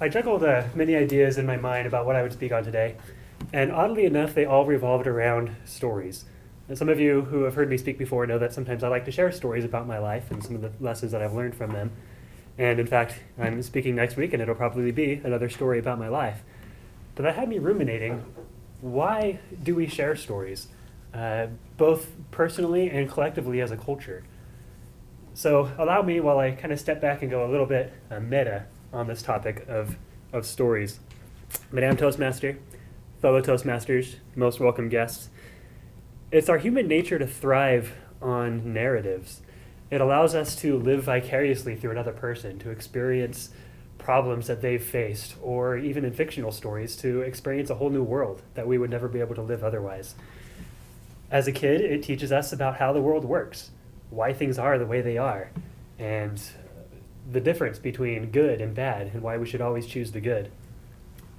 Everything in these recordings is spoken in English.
I juggled many ideas in my mind about what I would speak on today, and oddly enough, they all revolved around stories. And some of you who have heard me speak before know that sometimes I like to share stories about my life and some of the lessons that I've learned from them. And in fact, I'm speaking next week, and it'll probably be another story about my life. But that had me ruminating, why do we share stories, both personally and collectively as a culture? So allow me, while I kind of step back and go a little bit meta on this topic of stories. Madame Toastmaster, fellow Toastmasters, most welcome guests. It's our human nature to thrive on narratives. It allows us to live vicariously through another person, to experience problems that they've faced, or even in fictional stories, to experience a whole new world that we would never be able to live otherwise. As a kid, it teaches us about how the world works, why things are the way they are, and the difference between good and bad, and why we should always choose the good.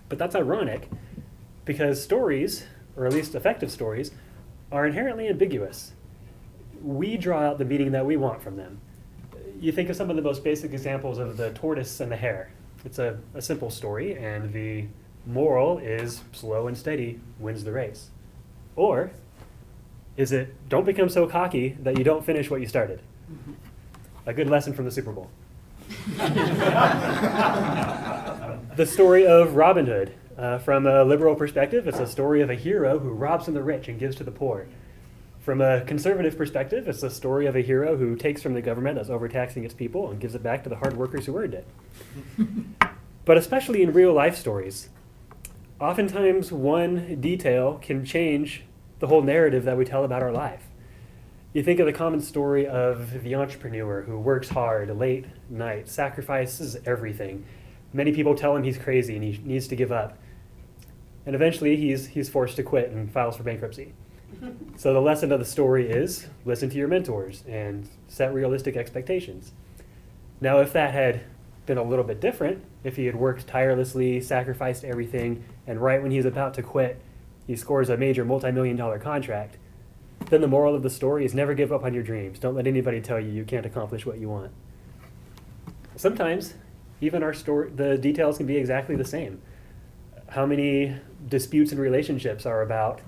But that's ironic, because stories, or at least effective stories, are inherently ambiguous. We draw out the meaning that we want from them. You think of some of the most basic examples of the tortoise and the hare. It's a simple story, and the moral is slow and steady wins the race. Or is it don't become so cocky that you don't finish what you started? A good lesson from the Super Bowl. The story of Robin Hood. From a liberal perspective, it's a story of a hero who robs from the rich and gives to the poor. From a conservative perspective, it's a story of a hero who takes from the government that's overtaxing its people and gives it back to the hard workers who earned it. But especially in real life stories, oftentimes one detail can change the whole narrative that we tell about our life. You think of the common story of the entrepreneur who works hard, late night, sacrifices everything. Many people tell him he's crazy and he needs to give up. And eventually he's forced to quit and files for bankruptcy. So the lesson of the story is listen to your mentors and set realistic expectations. Now, if that had been a little bit different, if he had worked tirelessly, sacrificed everything, and right when he's about to quit, he scores a major multi-million-dollar contract, then the moral of the story is never give up on your dreams. Don't let anybody tell you you can't accomplish what you want. Sometimes, even the details can be exactly the same. How many disputes and relationships are about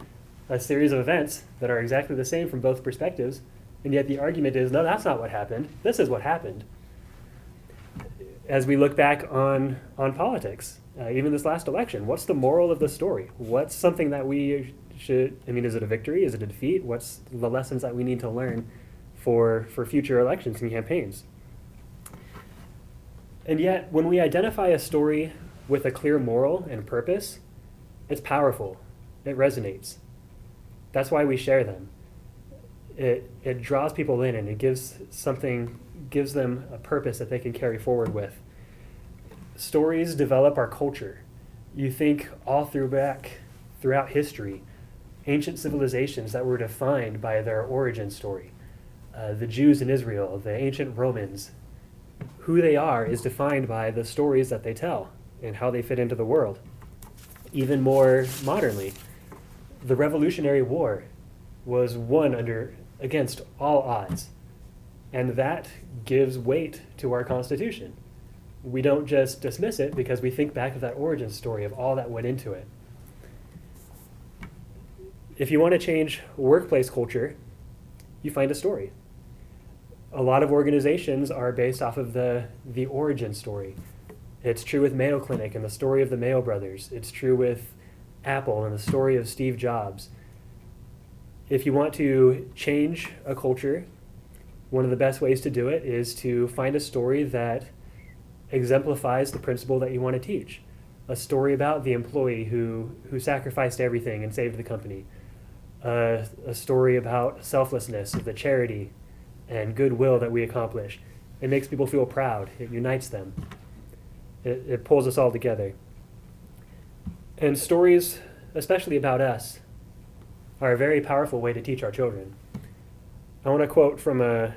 a series of events that are exactly the same from both perspectives, and yet the argument is, no, that's not what happened. This is what happened. As we look back on politics, even this last election, what's the moral of the story? What's something that we should, is it a victory? Is it a defeat? What's the lessons that we need to learn for future elections and campaigns? And yet, when we identify a story with a clear moral and purpose, it's powerful. It resonates. That's why we share them. It draws people in, and it gives them a purpose that they can carry forward with. Stories develop our culture. You think all throughout history, ancient civilizations that were defined by their origin story. The Jews in Israel, the ancient Romans, who they are is defined by the stories that they tell and how they fit into the world. Even more modernly, the Revolutionary War was won against all odds, and that gives weight to our Constitution. We don't just dismiss it because we think back of that origin story of all that went into it. If you want to change workplace culture, you find a story. A lot of organizations are based off of the origin story. It's true with Mayo Clinic and the story of the Mayo brothers. It's true with Apple and the story of Steve Jobs. If you want to change a culture, one of the best ways to do it is to find a story that exemplifies the principle that you want to teach. A story about the employee who sacrificed everything and saved the company. A story about selflessness, of the charity and goodwill that we accomplish. It makes people feel proud. It unites them. It pulls us all together. And stories, especially about us, are a very powerful way to teach our children. I want to quote from a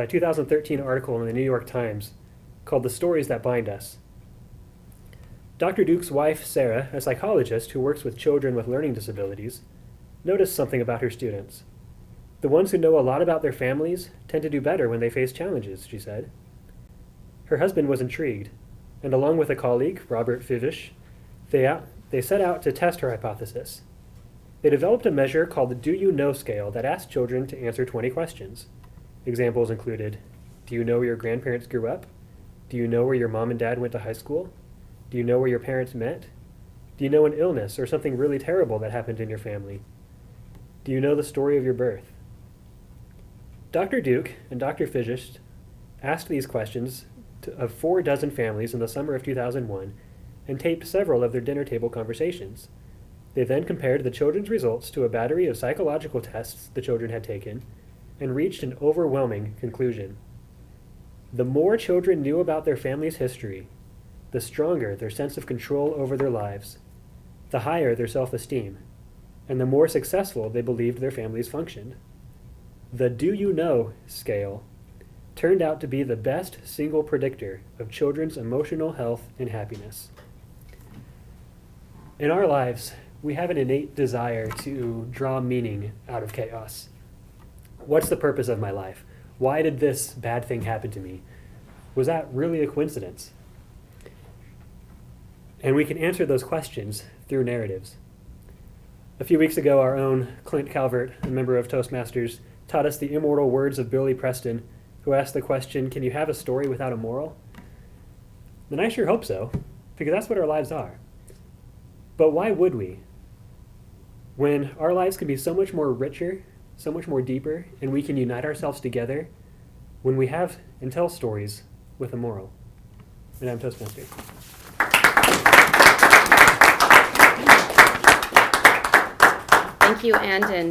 2013 article in the New York Times called "The Stories That Bind Us." Dr. Duke's wife, Sarah, a psychologist who works with children with learning disabilities, noticed something about her students. The ones who know a lot about their families tend to do better when they face challenges, she said. Her husband was intrigued. and along with a colleague, Robert Fivish, they set out to test her hypothesis. They developed a measure called the Do You Know scale that asked children to answer 20 questions. Examples included, do you know where your grandparents grew up? Do you know where your mom and dad went to high school? Do you know where your parents met? Do you know an illness or something really terrible that happened in your family? Do you know the story of your birth? Dr. Duke and Dr. Fijish asked these questions of 4 dozen families in the summer of 2001 and taped several of their dinner table conversations. They then compared the children's results to a battery of psychological tests the children had taken and reached an overwhelming conclusion. The more children knew about their family's history, the stronger their sense of control over their lives, the higher their self-esteem, and the more successful they believed their families functioned. The Do You Know scale turned out to be the best single predictor of children's emotional health and happiness. In our lives, we have an innate desire to draw meaning out of chaos. What's the purpose of my life? Why did this bad thing happen to me? Was that really a coincidence? And we can answer those questions through narratives. A few weeks ago, our own Clint Calvert, a member of Toastmasters, taught us the immortal words of Billy Preston, who asked the question, can you have a story without a moral? And I sure hope so, because that's what our lives are. But why would we? When our lives can be so much more richer, so much more deeper, and we can unite ourselves together when we have and tell stories with a moral. And I'm Toastmaster. Thank you, Andon.